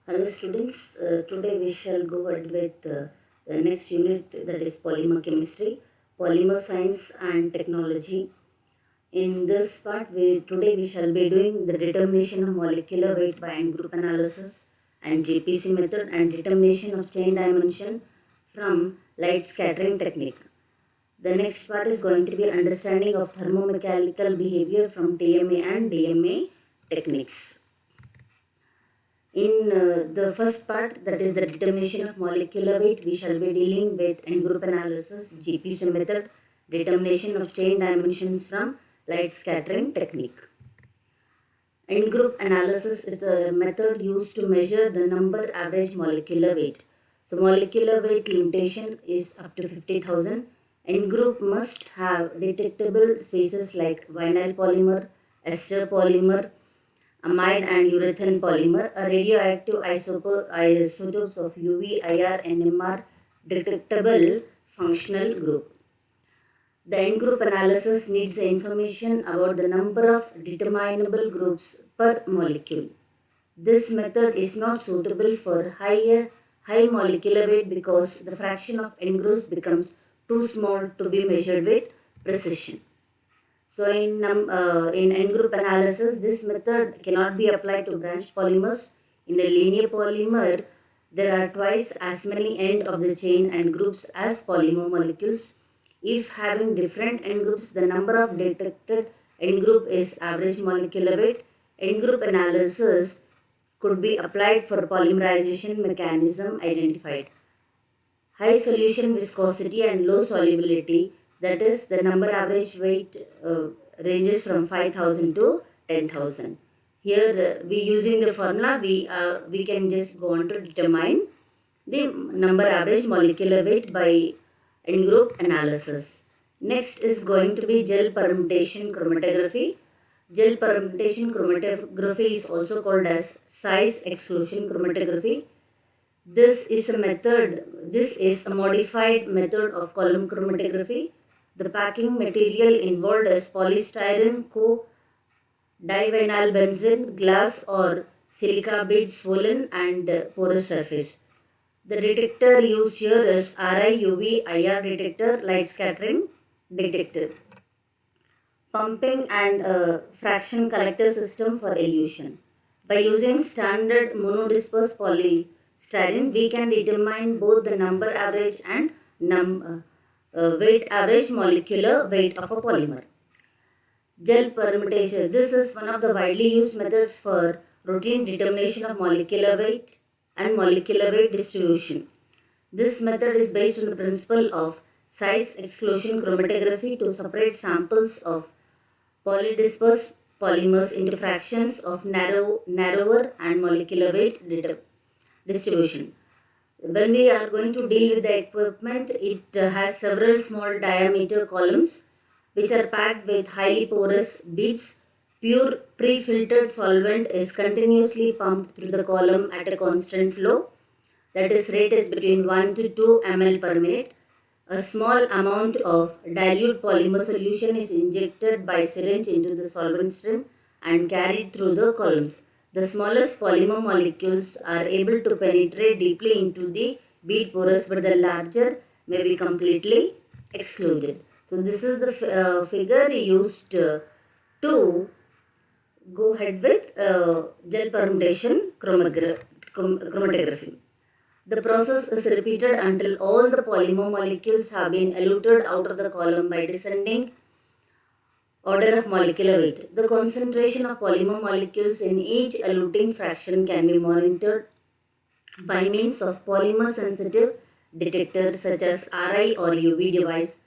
Hello students, today we shall go ahead with the next unit, that is polymer chemistry, polymer science and technology. In this part, today we shall be doing the determination of molecular weight by end group analysis and JPC method and determination of chain dimension from light scattering technique. The next part is going to be understanding of thermomechanical behavior from TMA and DMA techniques. In the first part, that is the determination of molecular weight, we shall be dealing with end group analysis, GPC method, determination of chain dimensions from light scattering technique. End group analysis is the method used to measure the number average molecular weight. So molecular weight limitation is up to 50,000. End group must have detectable species like vinyl polymer, ester polymer, amide and urethane polymer, a radioactive isotopes of UV, IR, NMR detectable functional group. The end group analysis needs information about the number of determinable groups per molecule. This method is not suitable for high molecular weight because the fraction of end groups becomes too small to be measured with precision. So in end group analysis, this method cannot be applied to branched polymers. In the linear polymer, there are twice as many end of the chain and groups as polymer molecules. If having different end groups, the number of detected end group is average molecular weight. End group analysis could be applied for polymerization mechanism identified. High solution viscosity and low solubility, that is the number average weight ranges from 5,000 to 10,000. Here we using the formula, we can just go on to determine the number average molecular weight by end group analysis. Next is going to be gel permutation chromatography. Gel permutation chromatography is also called as size exclusion chromatography. This is a modified method of column chromatography. The packing material involved is polystyrene, divinyl benzene, glass or silica bead swollen and porous surface. The detector used here is RI, UV, IR detector, light scattering detector. Pumping and fraction collector system for elution. By using standard monodisperse polystyrene, we can determine both the number average and weight average molecular weight of a polymer. Gel permutation. This is one of the widely used methods for routine determination of molecular weight and molecular weight distribution. This method is based on the principle of size exclusion chromatography to separate samples of polydisperse polymers into fractions of narrower and molecular weight distribution. When we are going to deal with the equipment, it has several small diameter columns which are packed with highly porous beads. Pure pre-filtered solvent is continuously pumped through the column at a constant flow. That is, rate is between 1 to 2 ml per minute. A small amount of dilute polymer solution is injected by syringe into the solvent stream and carried through the columns. The smallest polymer molecules are able to penetrate deeply into the bead pores, but the larger may be completely excluded. So this is the figure used to go ahead with gel permutation chromatography. The process is repeated until all the polymer molecules have been eluted out of the column by descending order of molecular weight. The concentration of polymer molecules in each eluting fraction can be monitored by means of polymer sensitive detectors such as RI or UV device.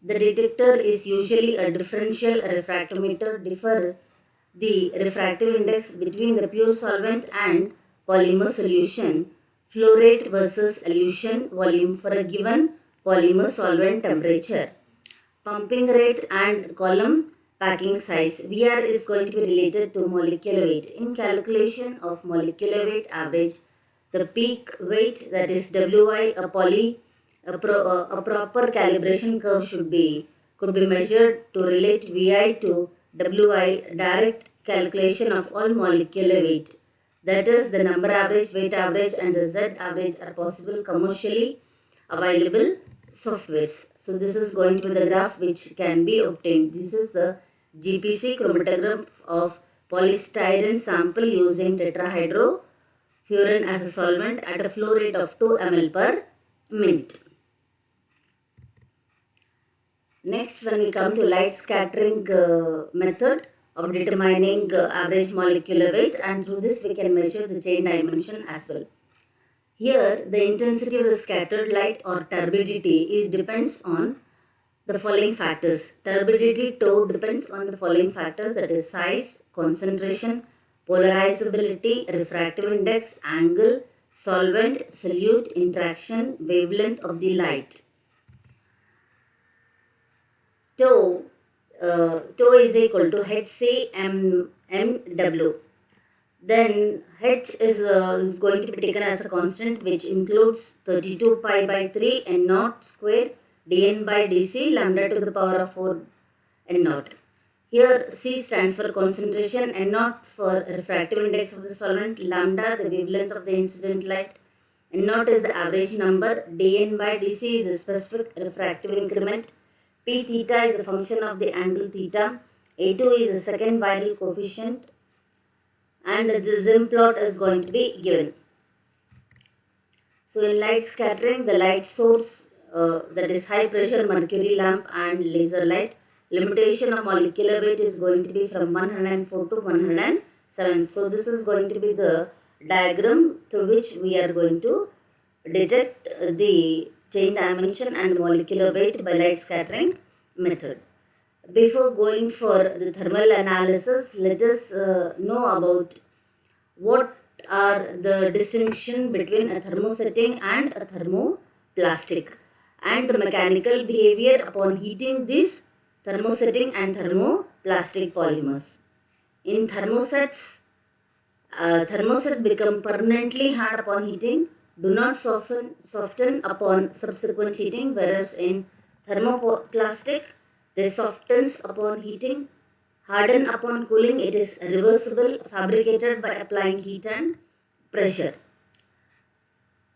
The detector is usually a differential refractometer. Differ the refractive index between the pure solvent and polymer solution, flow rate versus elution volume for a given polymer solvent temperature. Pumping rate and column packing size. VR is going to be related to molecular weight. In calculation of molecular weight average, the peak weight, that is WI, a proper calibration curve could be measured to relate VI to WI. Direct calculation of all molecular weight That is, the number average, weight average, and the Z average are possible commercially available softwares. So this is going to be the graph which can be obtained. This is the GPC chromatograph of polystyrene sample using tetrahydrofuran as a solvent at a flow rate of 2 ml per minute. Next, when we come to light scattering method of determining average molecular weight, and through this we can measure the chain dimension as well. Here, the intensity of the scattered light or turbidity depends on the following factors. Turbidity tau depends on the following factors, that is size, concentration, polarizability, refractive index, angle, solvent, solute, interaction, wavelength of the light. Tau is equal to HCMW. Then H is going to be taken as a constant, which includes 32 pi by 3 n naught square dn by dc lambda to the power of 4 n naught. Here C stands for concentration, n naught for refractive index of the solvent, lambda the wavelength of the incident light, n naught is the average number, dn by dc is the specific refractive increment, p theta is the function of the angle theta, A2 is the second viral coefficient, and the Zim plot is going to be given. So in light scattering, the light source, that is high pressure mercury lamp and laser light, limitation of molecular weight is going to be from 104 to 107. So this is going to be the diagram through which we are going to detect the chain dimension and molecular weight by light scattering method. Before going for the thermal analysis, let us know about what are the distinction between a thermosetting and a thermoplastic, and the mechanical behavior upon heating these thermosetting and thermoplastic polymers. In thermosets, thermoset become permanently hard upon heating, do not soften upon subsequent heating, whereas in thermoplastic, they softens upon heating, harden upon cooling. It is reversible, fabricated by applying heat and pressure.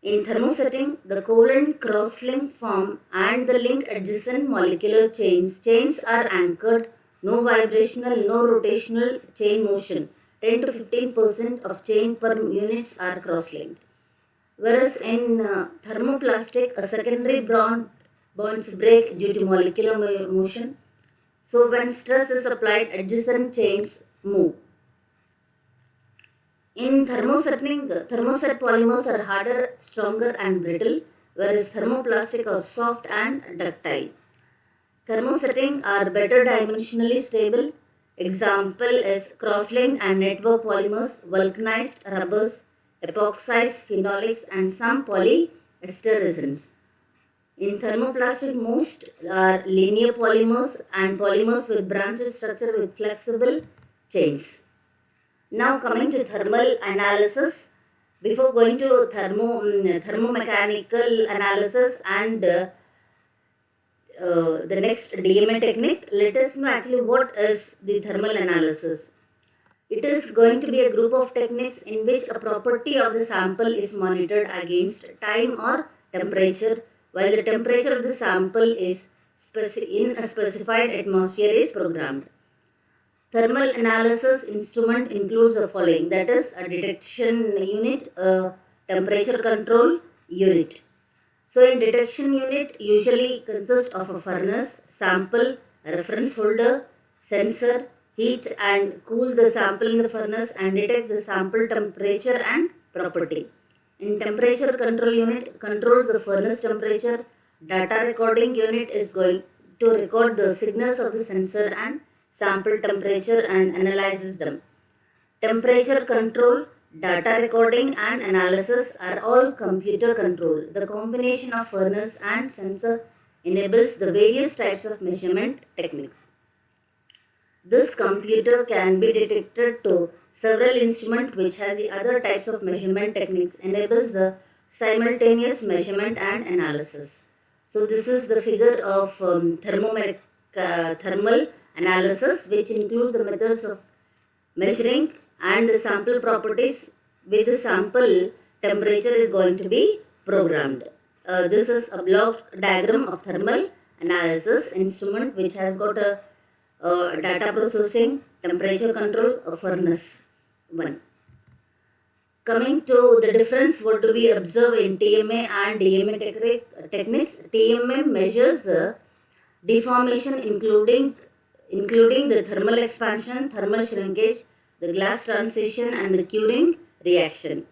In thermosetting, the covalent cross-link form and the link adjacent molecular chains. Chains are anchored, no vibrational, no rotational chain motion. 10 to 15% of chain per units are cross-linked. Whereas in thermoplastic, a secondary bonds break due to molecular motion. So when stress is applied, adjacent chains move. In thermosetting, thermoset polymers are harder, stronger and brittle, whereas thermoplastic are soft and ductile. Thermosetting are better dimensionally stable. Example is cross-linked and network polymers, vulcanized rubbers, epoxized phenolics and some polyester resins. In thermoplastic, most are linear polymers and polymers with branched structure with flexible chains. Now coming to thermal analysis, before going to thermomechanical analysis and the next DMA technique, let us know actually what is the thermal analysis. It is going to be a group of techniques in which a property of the sample is monitored against time or temperature, while the temperature of the sample is in a specified atmosphere is programmed. Thermal analysis instrument includes the following, that is a detection unit, a temperature control unit. So in detection unit usually consists of a furnace, sample, reference holder, sensor, heat and cool the sample in the furnace and detects the sample temperature and property. In temperature control unit controls the furnace temperature. Data recording unit is going to record the signals of the sensor and sample temperature and analyzes them. Temperature control, data recording and analysis are all computer controlled. The combination of furnace and sensor enables the various types of measurement techniques. This computer can be detected to several instruments which has the other types of measurement techniques, enables the simultaneous measurement and analysis. So this is the figure of thermal analysis, which includes the methods of measuring and the sample properties with the sample temperature is going to be programmed. This is a block diagram of thermal analysis instrument which has got a data processing, temperature control, a furnace 1. Coming to the difference, what do we observe in TMA and DMA techniques? TMA measures the deformation including the thermal expansion, thermal shrinkage, the glass transition and the curing reaction.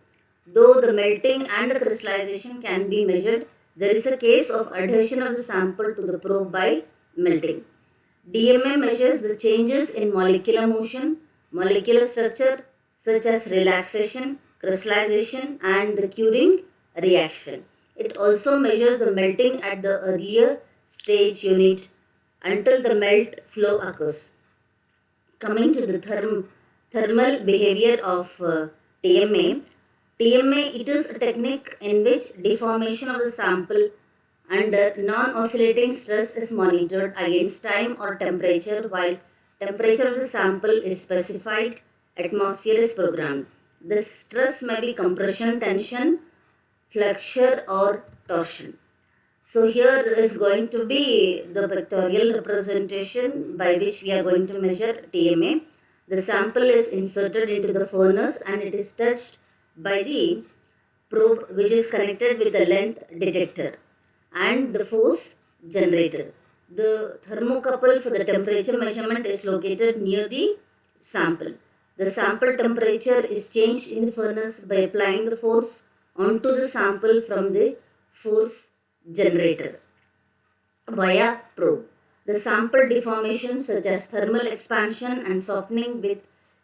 Though the melting and the crystallization can be measured, there is a case of adhesion of the sample to the probe by melting. DMA measures the changes in molecular motion, molecular structure such as relaxation, crystallization and the curing reaction. It also measures the melting at the earlier stage unit until the melt flow occurs. Coming to the thermal behavior of TMA. TMA, it is a technique in which deformation of the sample under non-oscillating stress is monitored against time or temperature, while temperature of the sample is specified, atmosphere is programmed. The stress may be compression, tension, flexure or torsion. So here is going to be the pictorial representation by which we are going to measure TMA. The sample is inserted into the furnace and it is touched by the probe which is connected with the length detector and the force generator. The thermocouple for the temperature measurement is located near the sample. The sample temperature is changed in the furnace by applying the force onto the sample from the force generator via probe. The sample deformation such as thermal expansion and softening with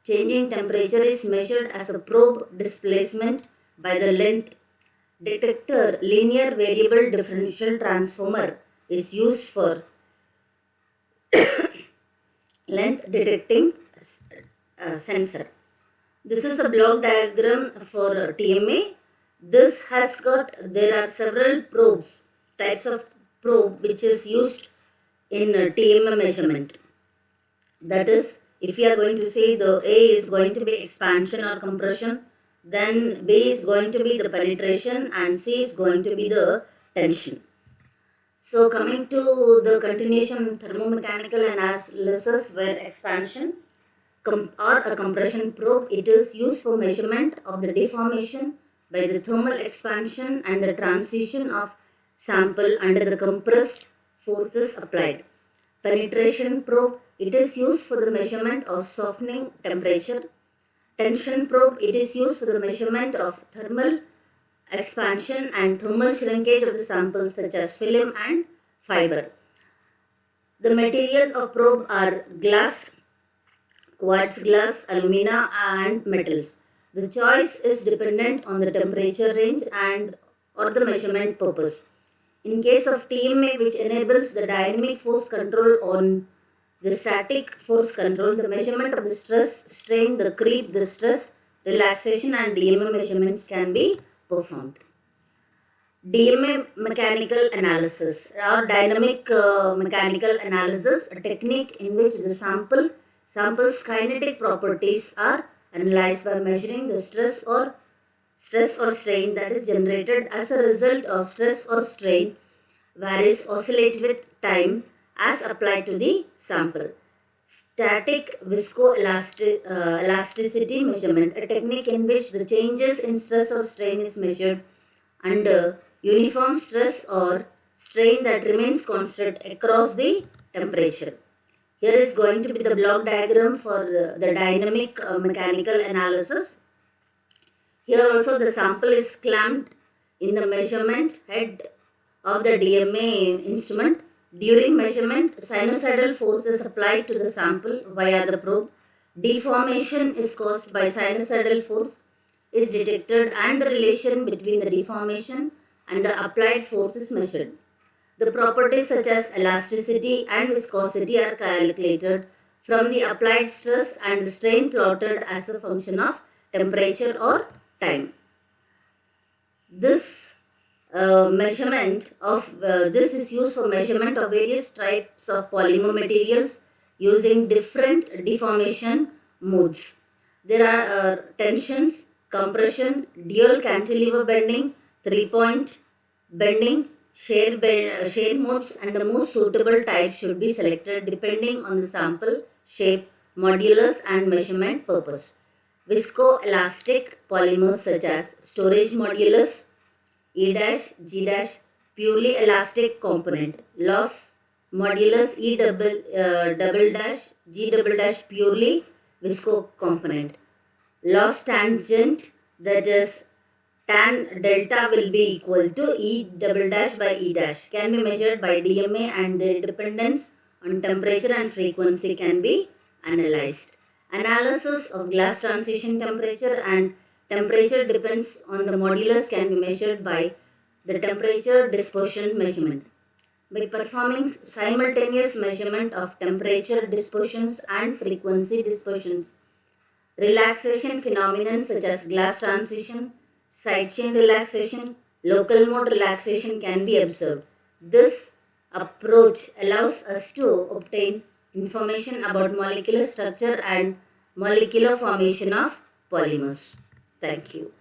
changing temperature is measured as a probe displacement by the length detector. Linear variable differential transformer is used for length detecting sensor. This is a block diagram for TMA. This has got, there are several probes, types of probe which is used in TMA measurement. That is, if you are going to say the A is going to be expansion or compression, then B is going to be the penetration and C is going to be the tension. So coming to the continuation thermomechanical analysis where expansion or a compression probe, it is used for measurement of the deformation by the thermal expansion and the transition of sample under the compressed forces applied. Penetration probe, it is used for the measurement of softening temperature. Tension probe, it is used for the measurement of thermal expansion and thermal shrinkage of the samples such as film and fiber. The materials of probe are glass, quartz glass, alumina and metals. The choice is dependent on the temperature range and or the measurement purpose. In case of TMA, which enables the dynamic force control on the static force control, the measurement of the stress, strain, the creep, the stress, relaxation and DMA measurements can be performed. DMA mechanical analysis or dynamic mechanical analysis, a technique in which the sample's kinetic properties are analyzed by measuring the stress or strain that is generated as a result of stress or strain varies oscillate with time as applied to the sample. Static viscoelasticity measurement, a technique in which the changes in stress or strain is measured under uniform stress or strain that remains constant across the temperature. Here is going to be the block diagram for the dynamic mechanical analysis. Here also the sample is clamped in the measurement head of the DMA instrument. During measurement, sinusoidal force is applied to the sample via the probe. Deformation is caused by sinusoidal force is detected and the relation between the deformation and the applied force is measured. The properties such as elasticity and viscosity are calculated from the applied stress and the strain plotted as a function of temperature or time. This measurement of this is used for measurement of various types of polymer materials using different deformation modes. There are tensions, compression, dual cantilever bending, 3-point bending, shear modes, and the most suitable type should be selected depending on the sample, shape, modulus, and measurement purpose. Viscoelastic polymers such as storage modulus, E dash, G dash, purely elastic component, loss modulus E double dash, G double dash, purely visco component. Loss tangent, that is tan delta, will be equal to E double dash by E dash, can be measured by DMA, and their dependence on temperature and frequency can be analyzed. Analysis of glass transition temperature and temperature depends on the modulus can be measured by the temperature dispersion measurement. By performing simultaneous measurement of temperature dispersions and frequency dispersions, relaxation phenomenon such as glass transition, sidechain relaxation, local mode relaxation can be observed. This approach allows us to obtain information about molecular structure and molecular formation of polymers. Thank you.